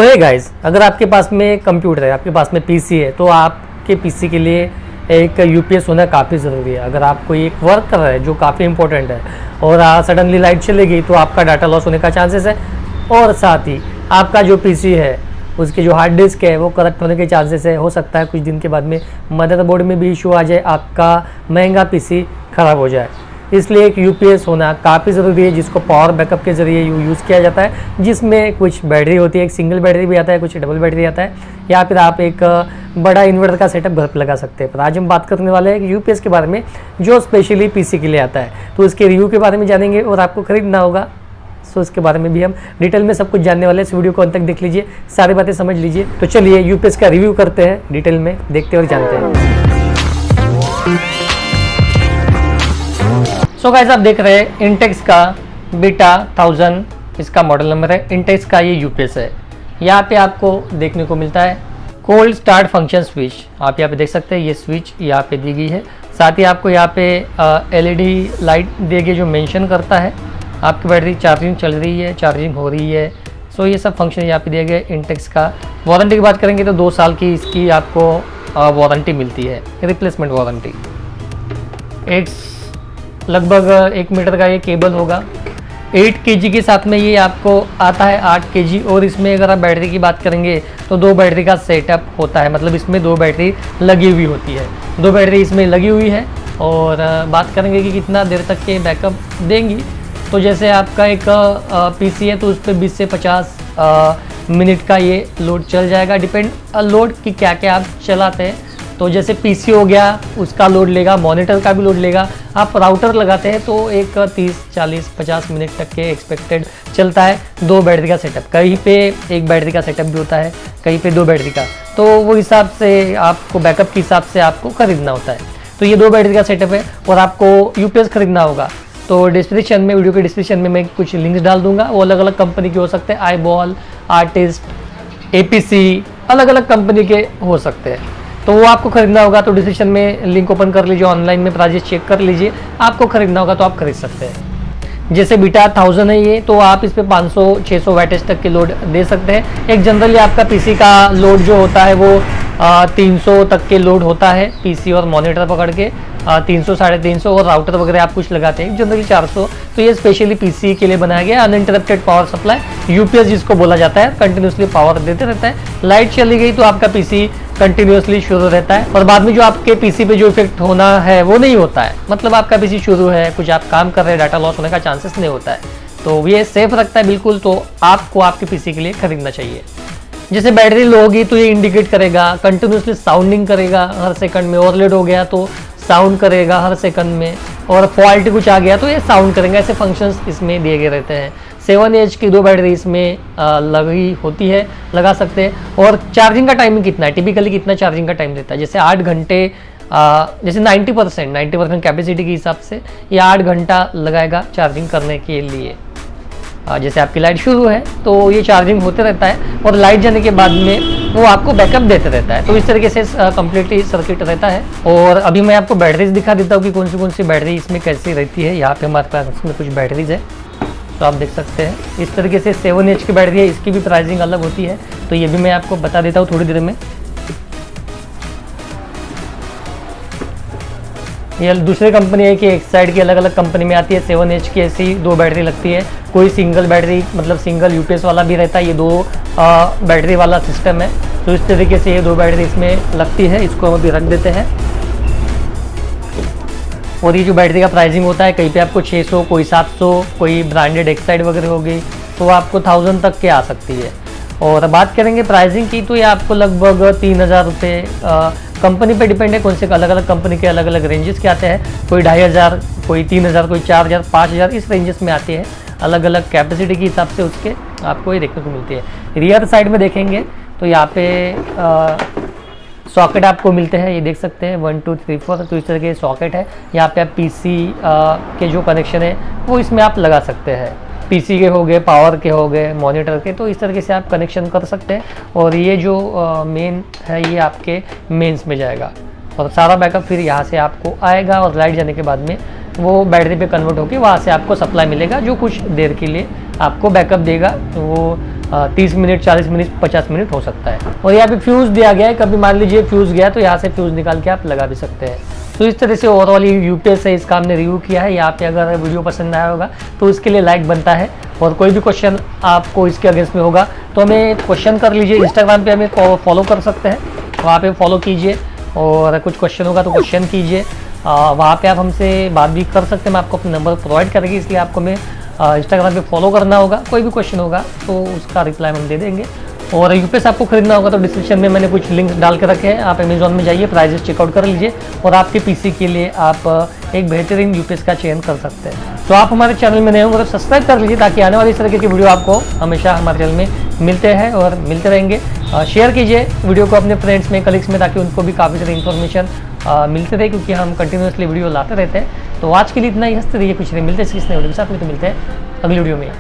तो है गाइज, अगर आपके पास में कंप्यूटर है, आपके पास में पीसी है, तो आपके पीसी के लिए एक यूपीएस होना काफ़ी ज़रूरी है। अगर आप कोई एक वर्क कर रहे हैं जो काफ़ी इंपॉर्टेंट है और सडनली लाइट चली गई तो आपका डाटा लॉस होने का चांसेस है, और साथ ही आपका जो पीसी है उसकी जो हार्ड डिस्क है वो करप्ट होने के चांसेस है। हो सकता है कुछ दिन के बाद में मदरबोर्ड में भी इशू आ जाए, आपका महंगा पीसी ख़राब हो जाए। इसलिए एक यूपीएस होना काफ़ी ज़रूरी है, जिसको पावर बैकअप के ज़रिए यूज़ किया जाता है, जिसमें कुछ बैटरी होती है, एक सिंगल बैटरी भी आता है, कुछ डबल बैटरी आता है, या फिर आप एक बड़ा इन्वर्टर का सेटअप घर पर लगा सकते हैं। पर आज हम बात करने वाले हैं यूपीएस के बारे में जो स्पेशली पीसी के लिए आता है, तो उसके रिव्यू के बारे में जानेंगे और आपको खरीदना होगा, सो इसके बारे में भी हम डिटेल में सब कुछ जानने वाले हैं। इस वीडियो को अंत तक देख लीजिए, सारी बातें समझ लीजिए। तो चलिए यूपीएस का रिव्यू करते हैं, डिटेल में देखते और जानते हैं। सो गाइस, आप देख रहे हैं इंटेक्स का बीटा 1000 इसका मॉडल नंबर है। इंटेक्स का ये यूपीएस है। यहाँ पे आपको देखने को मिलता है कोल्ड स्टार्ट फंक्शन स्विच। आप यहाँ पे देख सकते हैं, ये स्विच यहाँ पे दी गई है। साथ ही आपको यहाँ पे एलईडी लाइट दी गई जो मेंशन करता है आपकी बैटरी चार्जिंग चल रही है, चार्जिंग हो रही है। सो ये सब फंक्शन यहाँ पे दिए गए इंटेक्स का। वारंटी की बात करेंगे तो 2 साल की इसकी आपको वारंटी मिलती है, रिप्लेसमेंट वारंटी। एक लगभग 1 मीटर का ये केबल होगा। 8 kg के साथ में ये आपको आता है, 8 kg। और इसमें अगर आप बैटरी की बात करेंगे तो 2 बैटरी का सेटअप होता है, मतलब इसमें 2 बैटरी लगी हुई होती है, 2 बैटरी इसमें लगी हुई है। और बात करेंगे कि कितना देर तक के बैकअप देंगी, तो जैसे आपका एक पीसी है तो उस पर 20 से 50 मिनट का ये लोड चल जाएगा। डिपेंड लोड कि क्या क्या आप चलाते हैं। तो जैसे पीसी हो गया उसका लोड लेगा, मॉनिटर का भी लोड लेगा। आप राउटर लगाते हैं तो एक 30, 40, 50 मिनट तक के एक्सपेक्टेड चलता है। 2 बैटरी का सेटअप, कहीं पे 1 बैटरी का सेटअप भी होता है, कहीं पे 2 बैटरी का। तो वो हिसाब से आपको बैकअप के हिसाब से आपको खरीदना होता है। तो ये 2 बैटरी का सेटअप है और आपको यूपीएस खरीदना होगा तो डिस्क्रिप्शन में, वीडियो के डिस्क्रिप्शन में मैं कुछ लिंक्स डाल दूंगा। वो अलग अलग कंपनी के हो सकते हैं, आईबॉल, आर्टिस्ट, एपीसी, अलग अलग कंपनी के हो सकते हैं। तो वो आपको खरीदना होगा तो डिस्क्रिप्शन में लिंक ओपन कर लीजिए, ऑनलाइन में प्राइस चेक कर लीजिए। आपको खरीदना होगा तो आप खरीद सकते हैं। जैसे बीटा 1000 है ये, तो आप इस पर 500-600 वाटेज तक के लोड दे सकते हैं। एक जनरली आपका पीसी का लोड जो होता है वो 300 तक के लोड होता है, पीसी और मॉनिटर पकड़ के 300, 350, और राउटर वगैरह आप कुछ लगाते हैं जनरली 400। तो ये स्पेशली पीसी के लिए बनाया गया अनइंटरप्टेड पावर सप्लाई, यूपीएस जिसको बोला जाता है। कंटिन्यूसली पावर देते रहता है। लाइट चली गई तो आपका पीसी कंटिन्यूसली शुरू रहता है और बाद में जो आपके पीसी पे जो इफेक्ट होना है वो नहीं होता है। मतलब आपका पीसी शुरू है, कुछ आप काम कर रहे हैं, डाटा लॉस होने का चांसेस नहीं होता है। तो ये सेफ रखता है बिल्कुल। तो आपको आपके पीसी के लिए खरीदना चाहिए। जैसे बैटरी लो होगी तो ये इंडिकेट करेगा, कंटिन्यूसली साउंडिंग करेगा हर सेकंड में। ओवरलोड हो गया तो साउंड करेगा हर सेकंड में, और फॉल्ट कुछ आ गया तो ये साउंड करेंगे। ऐसे फंक्शंस इसमें दिए गए रहते हैं। 7H की 2 बैटरी इसमें लगी होती है, लगा सकते हैं। और चार्जिंग का टाइमिंग कितना है, टिपिकली कितना चार्जिंग का टाइम देता है, जैसे 8 घंटे, जैसे 90% कैपेसिटी के हिसाब से ये 8 घंटा लगाएगा चार्जिंग करने के लिए। जैसे आपकी लाइट शुरू है तो ये चार्जिंग होते रहता है और लाइट जाने के बाद में वो आपको बैकअप देते रहता है। तो इस तरीके से कम्प्लीटली सर्किट रहता है। और अभी मैं आपको बैटरीज दिखा देता हूँ कि कौन सी बैटरी इसमें कैसी रहती है। यहाँ पे हमारे पास इसमें कुछ बैटरीज है, तो आप देख सकते हैं इस तरीके से 7H की बैटरी है। इसकी भी प्राइसिंग अलग होती है, तो ये भी मैं आपको बता देता हूँ थोड़ी देर में। ये दूसरी कंपनी है कि एक साइड की अलग अलग कंपनी में आती है। 7H की ऐसी 2 बैटरी लगती है। कोई सिंगल बैटरी, मतलब सिंगल यूपीएस वाला भी रहता है। ये 2 बैटरी वाला सिस्टम है। तो इस तरीके से ये 2 बैटरी इसमें लगती है। इसको हम अभी रख देते हैं। और ये जो बैटरी का प्राइसिंग होता है, कहीं पे आपको 600, कोई 700, कोई ब्रांडेड एक्साइड वगैरह होगी तो आपको 1000 तक के आ सकती है। और बात करेंगे प्राइसिंग की तो ये आपको लगभग 3000 रुपये, कंपनी पे डिपेंड है, कौन से अलग अलग कंपनी के अलग अलग रेंजेस के आते हैं। कोई 2500, कोई 3000, कोई 4000, 5000, इस रेंजेस में आती है। अलग अलग कैपेसिटी के हिसाब से उसके आपको ये देखने को मिलती है। रियर साइड में देखेंगे तो यहाँ पे सॉकेट आपको मिलते हैं, ये देख सकते हैं 1 2 3 4। तो इस तरह के सॉकेट है। यहाँ पे आप पीसी के जो कनेक्शन है वो इसमें आप लगा सकते हैं। पीसी के हो गए, पावर के हो गए, मॉनिटर के, तो इस तरीके से आप कनेक्शन कर सकते हैं। और ये जो मेन है ये आपके मेंस में जाएगा और सारा बैकअप फिर यहाँ से आपको आएगा। और लाइट जाने के बाद में वो बैटरी पे कन्वर्ट होकर वहाँ से आपको सप्लाई मिलेगा, जो कुछ देर के लिए आपको बैकअप देगा। वो 30 मिनट, 40 मिनट, 50 मिनट हो सकता है। और यहाँ पे फ्यूज़ दिया गया है, कभी मान लीजिए फ्यूज़ गया तो यहाँ से फ्यूज़ निकाल के आप लगा भी सकते हैं। तो इस तरह से ओवरऑल ये यूपीएस है, इसका हमने रिव्यू किया है। यहाँ पे अगर वीडियो पसंद आया होगा तो इसके लिए लाइक बनता है, और कोई भी क्वेश्चन आपको इसके अगेंस्ट में होगा तो हमें क्वेश्चन कर लीजिए। इंस्टाग्राम पे हमें फॉलो कर सकते हैं, वहाँ पे फॉलो कीजिए, और कुछ क्वेश्चन होगा तो क्वेश्चन कीजिए। वहाँ पे आप हमसे बात भी कर सकते हैं, मैं आपको अपना नंबर प्रोवाइड करेंगे, इसलिए आपको हमें इंस्टाग्राम पे फॉलो करना होगा। कोई भी क्वेश्चन होगा तो उसका रिप्लाई हम दे देंगे। और यूपीएस आपको खरीदना होगा तो डिस्क्रिप्शन में मैंने कुछ लिंक डाल के रखे हैं, आप अमेजोन में जाइए, प्राइजेस चेकआउट कर लीजिए, और आपके पीसी के लिए आप एक बेहतरीन यूपीएस का चयन कर सकते हैं। तो आप हमारे चैनल में नए होंगे तो सब्सक्राइब कर लीजिए, ताकि आने वाली इस तरीके की वीडियो आपको हमेशा हमारे चैनल में मिलते हैं और मिलते रहेंगे। शेयर कीजिए वीडियो को अपने फ्रेंड्स में, कलीग्स में, ताकि उनको भी काफ़ी सारी इन्फॉर्मेशन मिलते रहे, क्योंकि हम कंटिन्यूसली वीडियो लाते रहते हैं। तो आज के लिए इतना ही, हंसते रहिए, कुछ नहीं मिलते किसी नए वीडियो के साथ में, तो मिलते हैं अगली वीडियो में।